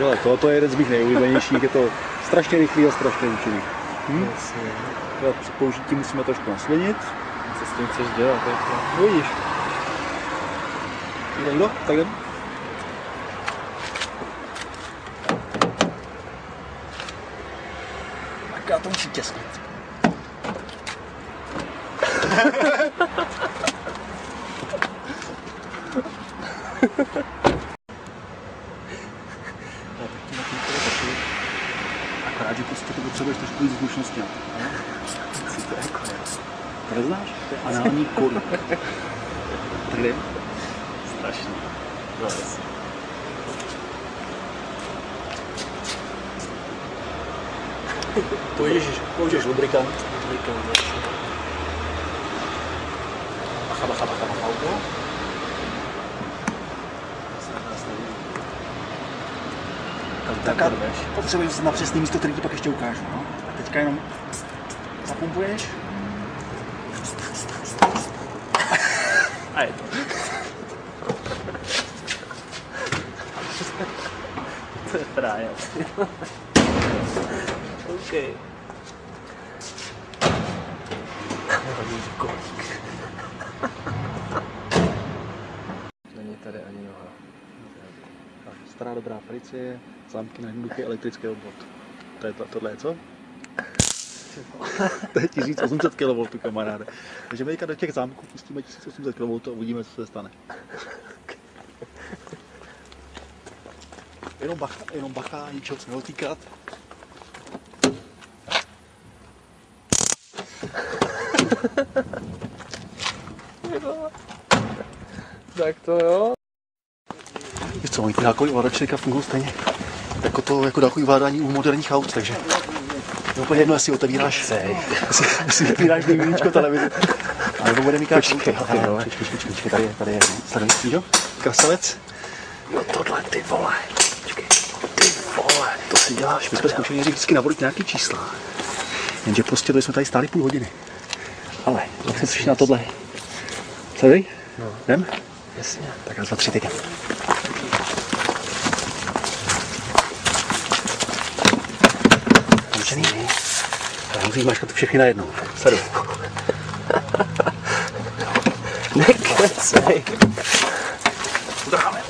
hele, to je jeden z mých nejoblíbenějších, je to strašně rychlý a strašně účinný. Použití musíme trošku naslinit. Co s tím chceš dělat? No vidíš. Někdo? Tak jdem. Tak já to musím těsnit. Akorát, že prostě to potřebuješ trošku víc zkušenosti. To neznáš? To je anální kolik. Tady? Strašný. No, jasně. Použiješ lubrikant. Bacha. Tak potřebuješ na přesný místo, který ti pak ještě ukážu. No? A teďka jenom zapumpuješ. A je to. To je frája. OK. Není tady ani noha. Stará dobrá Felicie, zámky na jednoduchý elektrický obvod. Tohle je co? To je 1800 kV, kamaráde. Takže my teďka do těch zámků pustíme 1800 kV a uvidíme, co se stane. Jenom bacha, ničeho se nedotýkat. Tak to jo. Víš co, oni ty dálkový ovladače fungují stejně jako dálkový ovládání u moderních aut, takže je úplně jedno, jestli otevíráš, jestli otvíráš DVDčko televizi, nebo bude mít počkej, tady je, sleduješ, jo? Krasalec. No tohle, ty vole. Počkej. Ty vole. To si děláš, my jsme zkoušeli vždycky navolit nějaký čísla. Jenže prostě jsme tady stáli půl hodiny. Ale, jak se přišli na tohle? Sledej? No. Jdem? Jasně. Tak raz, dva, tři, teď. Naučený? Ale musíš mačkat všechny najednou. Sleduj. Nekecej. Udráme.